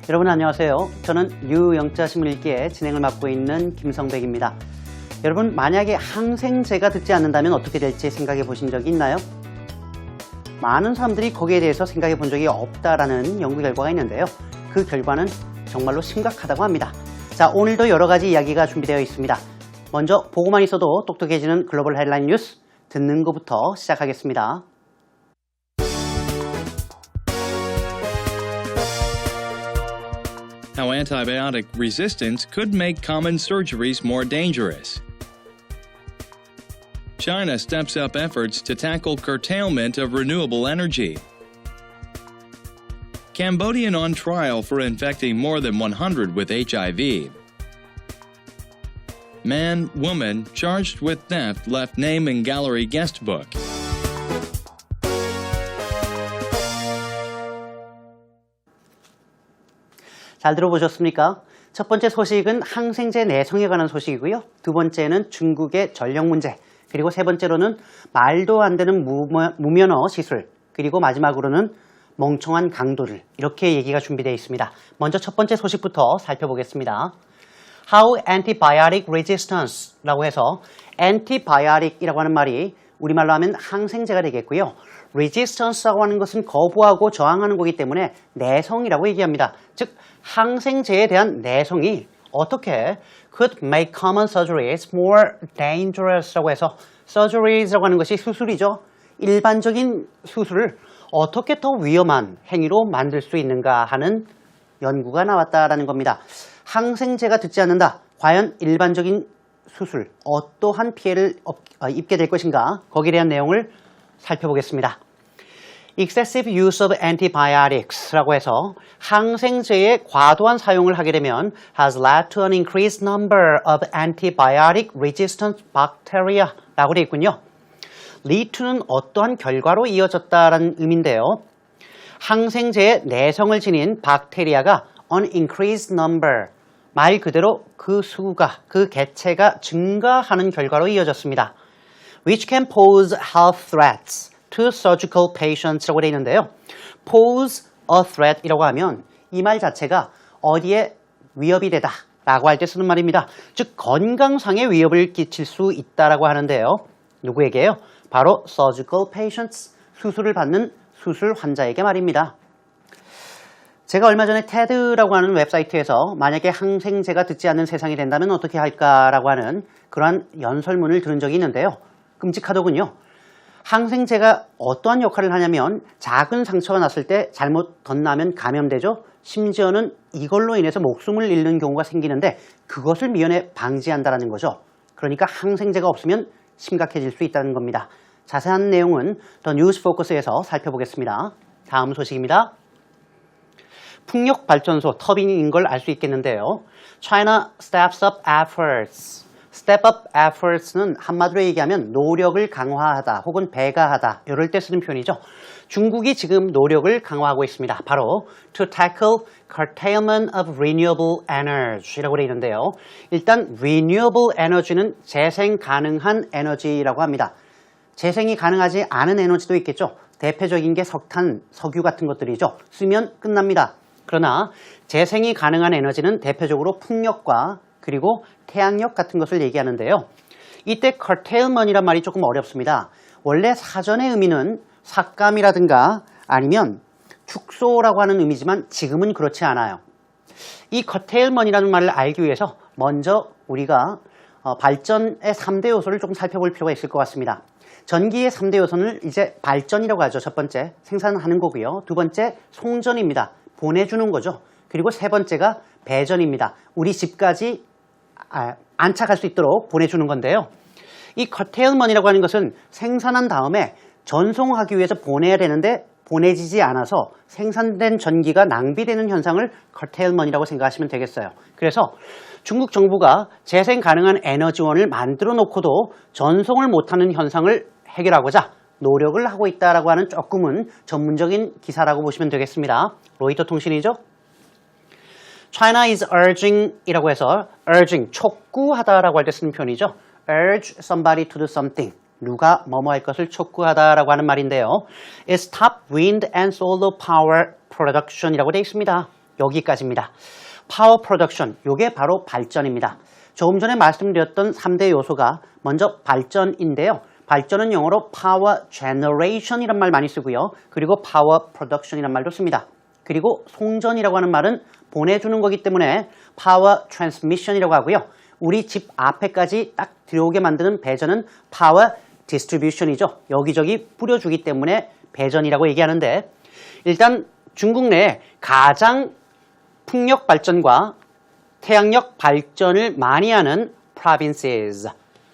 여러분 안녕하세요. 저는 유영자 신문 읽기의 진행을 맡고 있는 김성백입니다. 여러분 만약에 항생제가 듣지 않는다면 어떻게 될지 생각해 보신 적이 있나요? 많은 사람들이 거기에 대해서 생각해 본 적이 없다라는 연구 결과가 있는데요. 그 결과는 정말로 심각하다고 합니다. 자, 오늘도 여러 가지 이야기가 준비되어 있습니다. 먼저 보고만 있어도 똑똑해지는 글로벌 헤드라인 뉴스 듣는 것부터 시작하겠습니다. How antibiotic resistance could make common surgeries more dangerous. China steps up efforts to tackle curtailment of renewable energy. Cambodian on trial for infecting more than 100 with HIV. Man, woman charged with theft left name in gallery guestbook. 잘 들어보셨습니까? 첫 번째 소식은 항생제 내성에 관한 소식이고요. 두 번째는 중국의 전력 문제, 그리고 세 번째로는 말도 안 되는 무면허 시술, 그리고 마지막으로는 멍청한 강도들, 이렇게 얘기가 준비되어 있습니다. 먼저 첫 번째 소식부터 살펴보겠습니다. How antibiotic resistance라고 해서 antibiotic이라고 하는 말이 우리말로 하면 항생제가 되겠고요. resistance라고 하는 것은 거부하고 저항하는 거기 때문에 내성이라고 얘기합니다. 즉 항생제에 대한 내성이 어떻게 could make common surgeries more dangerous라고 해서 surgeries라고 하는 것이 수술이죠. 일반적인 수술을 어떻게 더 위험한 행위로 만들 수 있는가 하는 연구가 나왔다라는 겁니다. 항생제가 듣지 않는다. 과연 일반적인 수술 어떠한 피해를 입게 될 것인가? 거기에 대한 내용을 살펴보겠습니다. Excessive use of antibiotics라고 해서 항생제의 과도한 사용을 하게 되면 has led to an increased number of antibiotic resistant bacteria라고 되어 있군요. lead to는 어떠한 결과로 이어졌다라는 의미인데요. 항생제의 내성을 지닌 박테리아가 an increased number, 말 그대로 그 수가, 그 개체가 증가하는 결과로 이어졌습니다. which can pose health threats to surgical patients라고 되어 있는데요. pose a threat이라고 하면 이 말 자체가 어디에 위협이 되다 라고 할 때 쓰는 말입니다. 즉 건강상의 위협을 끼칠 수 있다라고 하는데요. 누구에게요? 바로 surgical patients, 수술을 받는 수술 환자에게 말입니다. 제가 얼마 전에 TED라고 하는 웹사이트에서 만약에 항생제가 듣지 않는 세상이 된다면 어떻게 할까라고 하는 그러한 연설문을 들은 적이 있는데요. 끔찍하더군요. 항생제가 어떠한 역할을 하냐면 작은 상처가 났을 때 잘못 덧나면 감염되죠. 심지어는 이걸로 인해서 목숨을 잃는 경우가 생기는데 그것을 미연에 방지한다는 거죠. 그러니까 항생제가 없으면 심각해질 수 있다는 겁니다. 자세한 내용은 더 뉴스 포커스에서 살펴보겠습니다. 다음 소식입니다. 풍력발전소 터빈인 걸 알 수 있겠는데요. China steps up efforts. step up efforts는 한마디로 얘기하면 노력을 강화하다 혹은 배가하다 이럴 때 쓰는 표현이죠. 중국이 지금 노력을 강화하고 있습니다. 바로 to tackle curtailment of renewable energy라고 되어 있는데요. 일단 renewable energy는 재생 가능한 에너지라고 합니다. 재생이 가능하지 않은 에너지도 있겠죠. 대표적인 게 석탄, 석유 같은 것들이죠. 쓰면 끝납니다. 그러나 재생이 가능한 에너지는 대표적으로 풍력과 그리고 태양력 같은 것을 얘기하는데요. 이때 curtailment이란 말이 조금 어렵습니다. 원래 사전의 의미는 삭감이라든가 아니면 축소라고 하는 의미지만 지금은 그렇지 않아요. 이 curtailment이라는 말을 알기 위해서 먼저 우리가 발전의 3대 요소를 조금 살펴볼 필요가 있을 것 같습니다. 전기의 3대 요소는 이제 발전이라고 하죠. 첫 번째, 생산하는 거고요. 두 번째, 송전입니다. 보내주는 거죠. 그리고 세 번째가 배전입니다. 우리 집까지 안착할 수 있도록 보내주는 건데요. 이 curtailment이라고 하는 것은 생산한 다음에 전송하기 위해서 보내야 되는데 보내지지 않아서 생산된 전기가 낭비되는 현상을 curtailment이라고 생각하시면 되겠어요. 그래서 중국 정부가 재생 가능한 에너지원을 만들어 놓고도 전송을 못하는 현상을 해결하고자 노력을 하고 있다라고 하는 조금은 전문적인 기사라고 보시면 되겠습니다. 로이터 통신이죠. China is urging 이라고 해서 urging, 촉구하다라고 할 때 쓰는 표현이죠. urge somebody to do something. 누가 뭐뭐 할 것을 촉구하다라고 하는 말인데요. Stop wind and solar power production이라고 되어 있습니다. 여기까지입니다. 파워 프로덕션, 요게 바로 발전입니다. 조금 전에 말씀드렸던 3대 요소가 먼저 발전인데요. 발전은 영어로 power generation이란 말 많이 쓰고요. 그리고 power production이란 말도 씁니다. 그리고 송전이라고 하는 말은 보내주는 거기 때문에 power transmission이라고 하고요. 우리 집 앞에까지 딱 들어오게 만드는 배전은 power distribution이죠. 여기저기 뿌려주기 때문에 배전이라고 얘기하는데 일단 중국 내에 가장 풍력 발전과 태양력 발전을 많이 하는 provinces,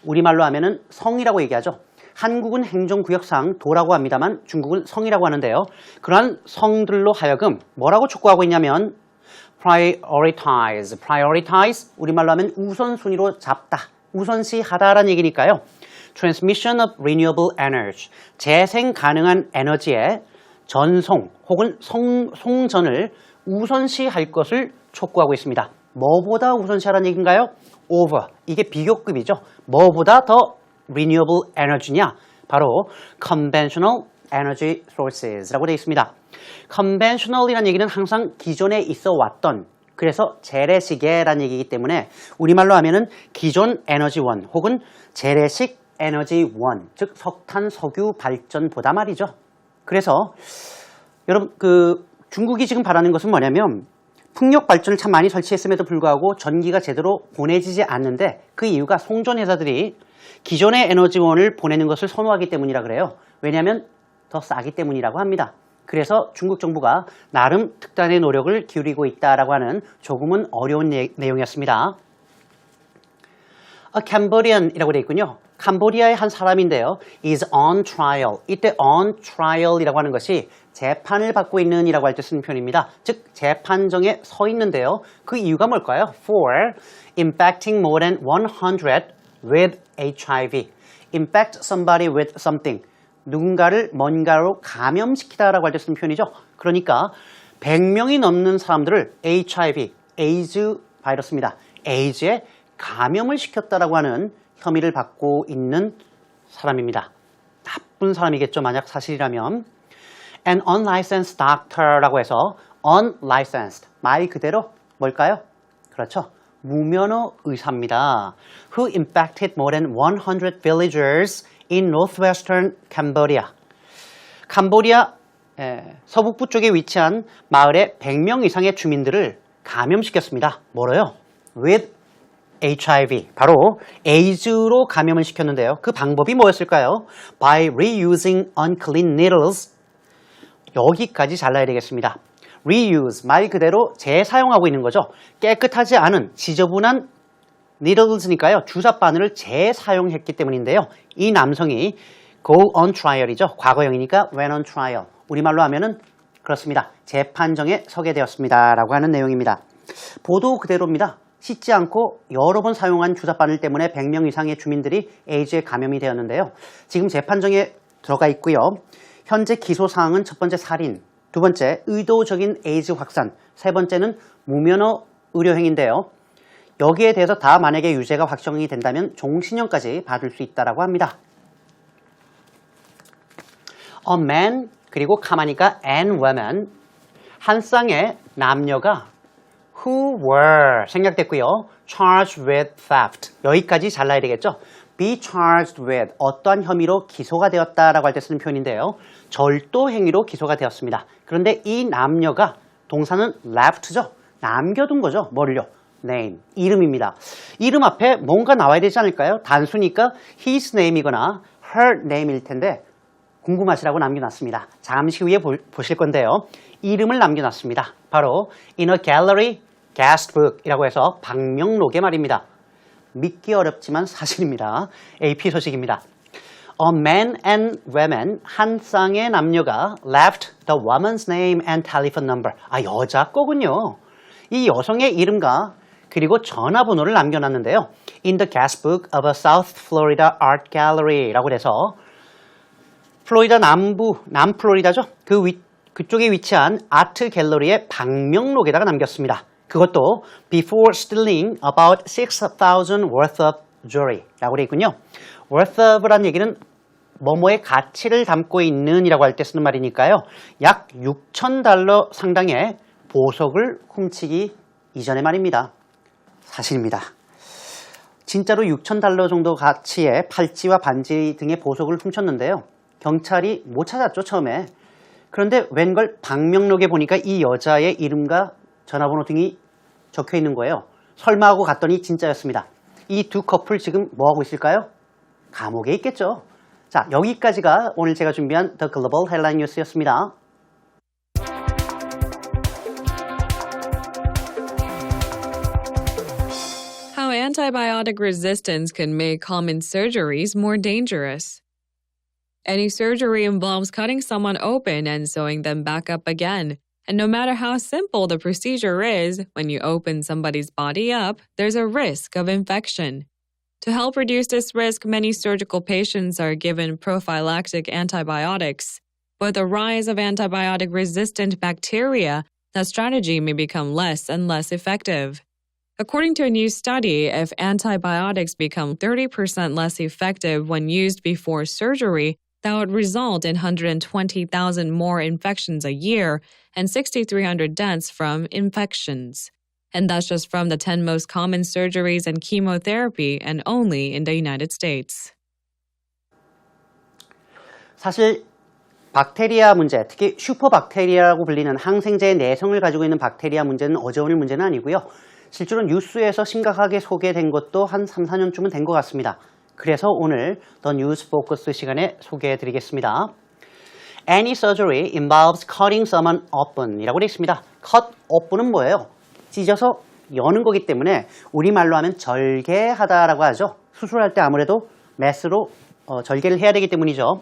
우리말로 하면은 성이라고 얘기하죠. 한국은 행정구역상 도라고 합니다만 중국은 성이라고 하는데요. 그러한 성들로 하여금 뭐라고 촉구하고 있냐면 prioritize, 우리말로 하면 우선순위로 잡다, 우선시하다라는 얘기니까요. Transmission of renewable energy, 재생 가능한 에너지의 전송 혹은 송전을 우선시할 것을 촉구하고 있습니다. 뭐보다 우선시하라는 얘기인가요? over, 이게 비교급이죠. 뭐보다 더 renewable energy냐? 바로 conventional energy sources라고 되어 있습니다. conventional이라는 얘기는 항상 기존에 있어 왔던, 그래서 재래식이라는 얘기이기 때문에 우리말로 하면은 기존 에너지원 혹은 재래식 에너지원, 즉 석탄, 석유 발전보다 말이죠. 그래서 여러분 중국이 지금 바라는 것은 뭐냐면 풍력 발전을 참 많이 설치했음에도 불구하고 전기가 제대로 보내지지 않는데 그 이유가 송전 회사들이 기존의 에너지원을 보내는 것을 선호하기 때문이라 그래요. 왜냐하면 더 싸기 때문이라고 합니다. 그래서 중국 정부가 나름 특단의 노력을 기울이고 있다라고 하는 조금은 어려운 내용이었습니다. A Cambodian이라고 되어 있군요. 캄보디아의 한 사람인데요. is on trial. 이때 on trial이라고 하는 것이 재판을 받고 있는 이라고 할 때 쓰는 표현입니다. 즉 재판정에 서 있는데요. 그 이유가 뭘까요? For infecting more than 100 with HIV. infect somebody with something. 누군가를 뭔가로 감염시키다라고 할 때 쓰는 표현이죠. 그러니까 100명이 넘는 사람들을 HIV, 에이즈 바이러스입니다. 에이즈에 감염을 시켰다라고 하는 혐의를 받고 있는 사람입니다. 나쁜 사람이겠죠. 만약 사실이라면. An unlicensed doctor라고 해서 unlicensed, 말 그대로 뭘까요? 그렇죠. 무면허 의사입니다. Who infected more than 100 villagers in northwestern Cambodia. 캄보디아 서북부 쪽에 위치한 마을의 100명 이상의 주민들을 감염시켰습니다. 뭐로요? With HIV, 바로 에이즈로 감염을 시켰는데요. 그 방법이 뭐였을까요? By reusing unclean needles. 여기까지 잘라야 되겠습니다. Reuse, 말 그대로 재사용하고 있는 거죠. 깨끗하지 않은 지저분한 needles니까요. 주사 바늘을 재사용했기 때문인데요. 이 남성이 go on trial이죠. 과거형이니까 went on trial. 우리말로 하면은 그렇습니다. 재판정에 서게 되었습니다. 라고 하는 내용입니다. 보도 그대로입니다. 씻지 않고 여러 번 사용한 주사바늘 때문에 100명 이상의 주민들이 에이즈에 감염이 되었는데요. 지금 재판정에 들어가 있고요. 현재 기소사항은 첫 번째 살인, 두 번째 의도적인 에이즈 확산, 세 번째는 무면허 의료행위인데요. 여기에 대해서 다 만약에 유죄가 확정이 된다면 종신형까지 받을 수 있다고 합니다. A man, 그리고 가만히가 and women, 한 쌍의 남녀가 who were 생략됐고요. charged with theft. 여기까지 잘라야 되겠죠. be charged with 어떠한 혐의로 기소가 되었다라고 할 때 쓰는 표현인데요. 절도 행위로 기소가 되었습니다. 그런데 이 남녀가 동사는 left죠. 남겨둔 거죠. 뭐를요? name, 이름입니다. 이름 앞에 뭔가 나와야 되지 않을까요? 단수니까 his name이거나 her name일 텐데 궁금하시라고 남겨놨습니다. 잠시 후에 보실 건데요. 이름을 남겨놨습니다. 바로 in a gallery guestbook이라고 해서 방명록에 말입니다. 믿기 어렵지만 사실입니다. AP 소식입니다. A man and women, 한 쌍의 남녀가 left the woman's name and telephone number. 여자 거군요. 이 여성의 이름과 그리고 전화번호를 남겨놨는데요. In the guestbook of a South Florida Art Gallery라고 해서 플로리다 남플로리다죠. 그쪽에 위치한 아트 갤러리의 방명록에다가 남겼습니다. 그것도 before stealing about 6,000 worth of jewelry라고 되어 있군요. worth of라는 얘기는 뭐뭐의 가치를 담고 있는 이라고 할 때 쓰는 말이니까요. 약 $6,000 상당의 보석을 훔치기 이전의 말입니다. 사실입니다. 진짜로 $6,000 정도 가치의 팔찌와 반지 등의 보석을 훔쳤는데요. 경찰이 못 찾았죠, 처음에. 그런데 웬걸 방명록에 보니까 이 여자의 이름과 전화번호 등이 적혀 있는 거예요. 설마 하고 갔더니 진짜였습니다. 이 두 커플 지금 뭐하고 있을까요? 감옥에 있겠죠. 자, 여기까지가 오늘 제가 준비한 The Global Headline News였습니다. How antibiotic resistance can make common surgeries more dangerous. Any surgery involves cutting someone open and sewing them back up again. And no matter how simple the procedure is, when you open somebody's body up, there's a risk of infection. To help reduce this risk, many surgical patients are given prophylactic antibiotics. With the rise of antibiotic-resistant bacteria, that strategy may become less and less effective. According to a new study, if antibiotics become 30% less effective when used before surgery, that would result in 120,000 more infections a year and 6,300 deaths from infections. And that's just from the 10 most common surgeries and chemotherapy, and only in the United States. 사실 박테리아 문제, 특히 슈퍼박테리아라고 불리는 항생제의 내성을 가지고 있는 박테리아 문제는 어제 오늘 문제는 아니고요. 실제로 뉴스에서 심각하게 소개된 것도 한 3, 4년쯤은 된 것 같습니다. 그래서 오늘 더 뉴스 포커스 시간에 소개해 드리겠습니다. Any surgery involves cutting someone open 이라고 되어 있습니다. cut open은 뭐예요? 찢어서 여는 거기 때문에 우리말로 하면 절개하다라고 하죠. 수술할 때 아무래도 메스로 절개를 해야 되기 때문이죠.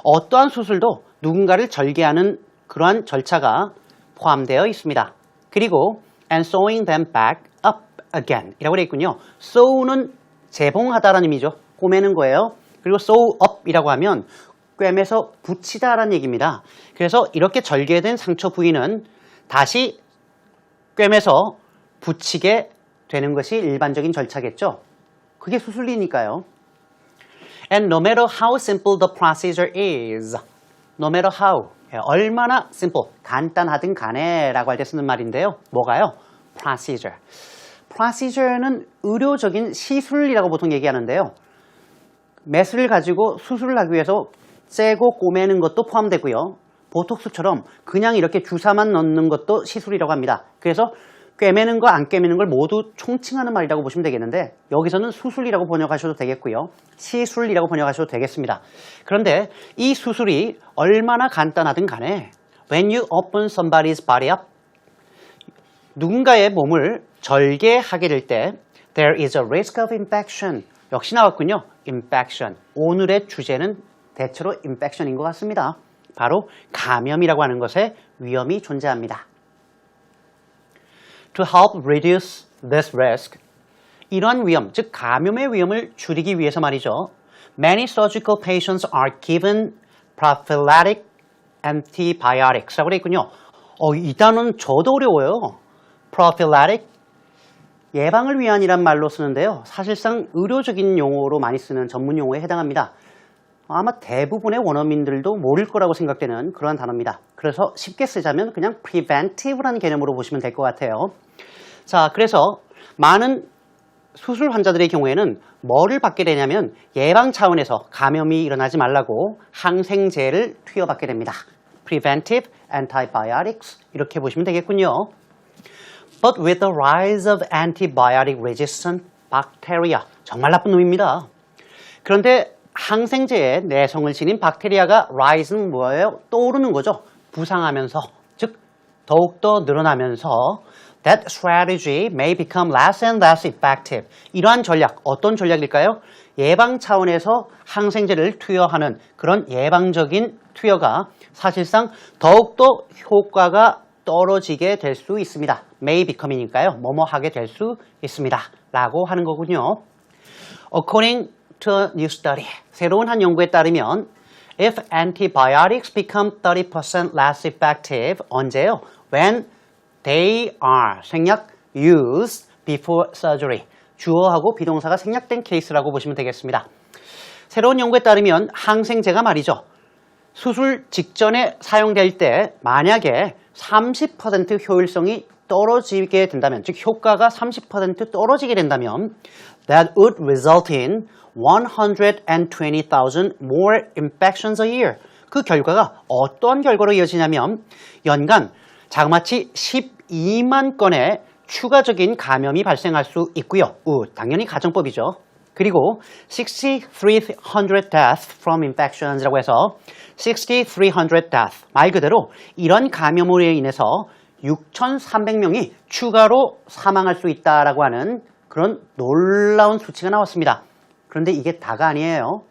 어떠한 수술도 누군가를 절개하는 그러한 절차가 포함되어 있습니다. 그리고 and sewing them back up again 이라고 되어 있군요. sew는 재봉하다라는 의미죠. 꼬매는 거예요. 그리고 sew up 이라고 하면 꿰매서 붙이다라는 얘기입니다. 그래서 이렇게 절개된 상처 부위는 다시 꿰매서 붙이게 되는 것이 일반적인 절차겠죠. 그게 수술이니까요. And no matter how simple the procedure is, no matter how, 얼마나 simple, 간단하든 간에 라고 할 때 쓰는 말인데요. 뭐가요? procedure. procedure는 의료적인 시술이라고 보통 얘기하는데요. 메스를 가지고 수술을 하기 위해서 째고 꼬매는 것도 포함되고요. 보톡스처럼 그냥 이렇게 주사만 넣는 것도 시술이라고 합니다. 그래서 꿰매는 거 안 꿰매는 걸 모두 총칭하는 말이라고 보시면 되겠는데 여기서는 수술이라고 번역하셔도 되겠고요. 시술이라고 번역하셔도 되겠습니다. 그런데 이 수술이 얼마나 간단하든 간에 When you open somebody's body up 누군가의 몸을 절개하게 될 때 There is a risk of infection 역시 나왔군요. infection. 오늘의 주제는 대체로 infection인 것 같습니다. 바로 감염이라고 하는 것에 위험이 존재합니다. To help reduce this risk, 이러한 위험, 즉 감염의 위험을 줄이기 위해서 말이죠. Many surgical patients are given prophylactic antibiotics라고 되어 있군요. 이 단어는 저도 어려워요. prophylactic, 예방을 위한이란 말로 쓰는데요. 사실상 의료적인 용어로 많이 쓰는 전문 용어에 해당합니다. 아마 대부분의 원어민들도 모를 거라고 생각되는 그러한 단어입니다. 그래서 쉽게 쓰자면 그냥 preventive라는 개념으로 보시면 될 것 같아요. 자, 그래서 많은 수술 환자들의 경우에는 뭐를 받게 되냐면 예방 차원에서 감염이 일어나지 말라고 항생제를 투여받게 됩니다. preventive antibiotics 이렇게 보시면 되겠군요. But with the rise of antibiotic resistant bacteria 정말 나쁜 놈입니다. 그런데 항생제에 내성을 지닌 박테리아가 rise는 뭐예요? 떠오르는 거죠. 부상하면서, 즉 더욱더 늘어나면서 that strategy may become less and less effective. 이러한 전략, 어떤 전략일까요? 예방 차원에서 항생제를 투여하는 그런 예방적인 투여가 사실상 더욱더 효과가 떨어지게 될 수 있습니다. may become이니까요. 뭐뭐 하게 될 수 있습니다. 라고 하는 거군요. According to a new study, 새로운 한 연구에 따르면 if antibiotics become 30% less effective, 언제요? When they are 생략 used before surgery. 주어하고 비동사가 생략된 케이스라고 보시면 되겠습니다. 새로운 연구에 따르면 항생제가 말이죠. 수술 직전에 사용될 때 만약에 30% 효율성이 떨어지게 된다면, 즉 효과가 30% 떨어지게 된다면 that would result in 120,000 more infections a year. 그 결과가 어떤 결과로 이어지냐면 연간 자그마치 12만 건의 추가적인 감염이 발생할 수 있고요. 당연히 가정법이죠. 그리고 6,300 deaths from infections라고 해서 6,300 deaths, 말 그대로 이런 감염으로 인해서 6,300명이 추가로 사망할 수 있다라고 하는 그런 놀라운 수치가 나왔습니다. 그런데 이게 다가 아니에요.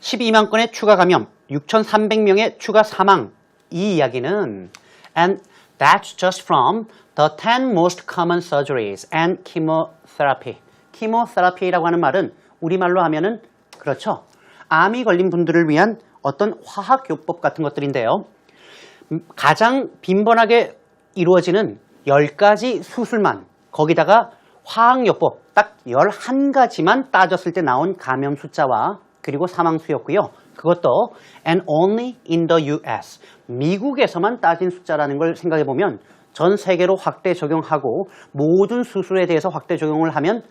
12만 건의 추가 감염, 6,300명의 추가 사망, 이 이야기는 and that's just from the 10 most common surgeries and chemotherapy. chemotherapy라고 하는 말은 우리말로 하면은 그렇죠. 암이 걸린 분들을 위한 어떤 화학요법 같은 것들인데요. 가장 빈번하게 이루어지는 10가지 수술만, 거기다가 화학요법 딱 11가지만 따졌을 때 나온 감염 숫자와 그리고 사망 수였고요. 그것도 and only in the US, 미국에서만 따진 숫자라는 걸 생각해 보면 전 세계로 확대 적용하고 모든 수술에 대해서 확대 적용을 하면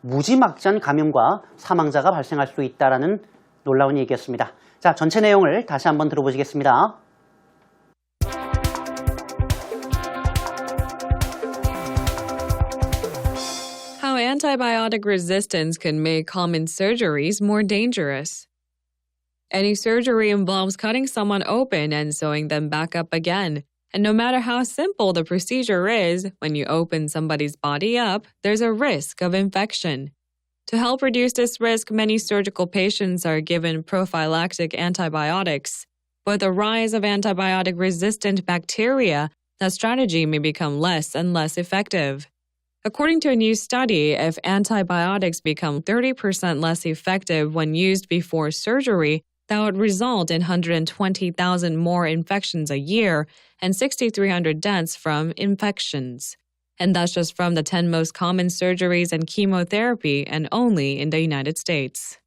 무지막지한 감염과 사망자가 발생할 수 있다는 놀라운 얘기였습니다. 자, 전체 내용을 다시 한번 들어보시겠습니다. How antibiotic resistance can make common surgeries more dangerous. Any surgery involves cutting someone open and sewing them back up again. And no matter how simple the procedure is, when you open somebody's body up, there's a risk of infection. To help reduce this risk, many surgical patients are given prophylactic antibiotics. With the rise of antibiotic-resistant bacteria, that strategy may become less and less effective. According to a new study, if antibiotics become 30% less effective when used before surgery, that would result in 120,000 more infections a year and 6,300 deaths from infections. And that's just from the 10 most common surgeries and chemotherapy, and only in the United States.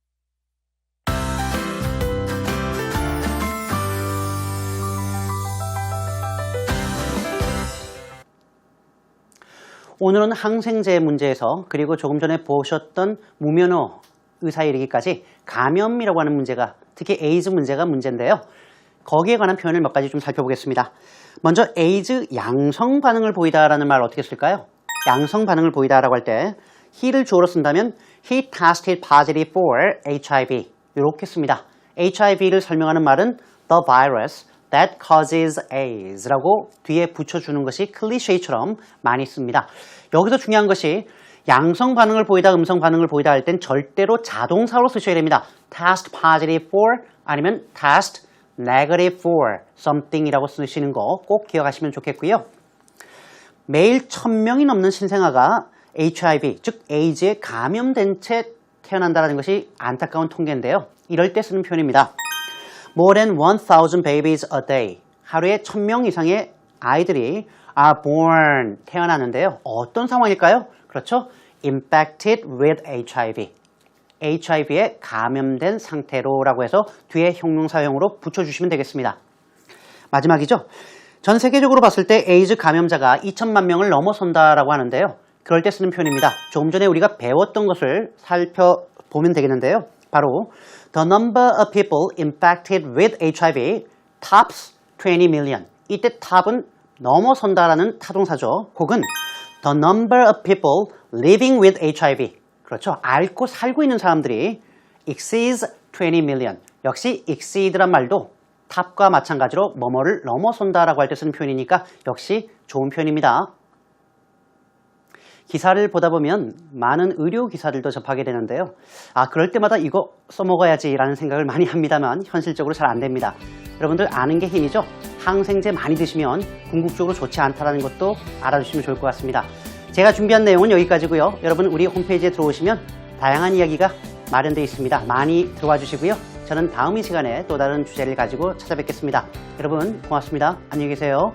오늘은 항생제 문제에서 그리고 조금 전에 보셨던 무면허 의사에 이르기까지 감염이라고 하는 문제가, 특히 에이즈 문제가 문제인데요. 거기에 관한 표현을 몇 가지 좀 살펴보겠습니다. 먼저 에이즈 양성 반응을 보이다라는 말 어떻게 쓸까요? 양성 반응을 보이다라고 할 때 he를 주어로 쓴다면 he tested positive for HIV 이렇게 씁니다. HIV를 설명하는 말은 the virus that causes AIDS라고 뒤에 붙여주는 것이 클리셰처럼 많이 씁니다. 여기서 중요한 것이 양성 반응을 보이다, 음성 반응을 보이다 할 땐 절대로 자동사로 쓰셔야 됩니다. test positive for 아니면 test negative for something이라고 쓰시는 거 꼭 기억하시면 좋겠고요. 매일 1,000명이 넘는 신생아가 HIV, 즉 에이즈에 감염된 채 태어난다는 것이 안타까운 통계인데요. 이럴 때 쓰는 표현입니다. More than 1,000 babies a day. 하루에 1,000명 이상의 아이들이 are born, 태어나는데요. 어떤 상황일까요? 그렇죠. infected with HIV. HIV에 감염된 상태로라고 해서 뒤에 형용사형으로 붙여주시면 되겠습니다. 마지막이죠. 전 세계적으로 봤을 때 에이즈 감염자가 2천만 명을 넘어선다라고 하는데요. 그럴 때 쓰는 표현입니다. 조금 전에 우리가 배웠던 것을 살펴보면 되겠는데요. 바로 The number of people infected with HIV tops 20 million. 이때 top은 넘어선다라는 타동사죠. 혹은 The number of people living with HIV. 그렇죠. 앓고 살고 있는 사람들이 exceeds 20 million. 역시 exceed란 말도 top과 마찬가지로 뭐뭐를 넘어선다라고 할 때 쓰는 표현이니까 역시 좋은 표현입니다. 기사를 보다 보면 많은 의료 기사들도 접하게 되는데요. 그럴 때마다 이거 써먹어야지라는 생각을 많이 합니다만 현실적으로 잘 안 됩니다. 여러분들 아는 게 힘이죠. 항생제 많이 드시면 궁극적으로 좋지 않다는 것도 알아주시면 좋을 것 같습니다. 제가 준비한 내용은 여기까지고요. 여러분 우리 홈페이지에 들어오시면 다양한 이야기가 마련되어 있습니다. 많이 들어와 주시고요. 저는 다음 이 시간에 또 다른 주제를 가지고 찾아뵙겠습니다. 여러분 고맙습니다. 안녕히 계세요.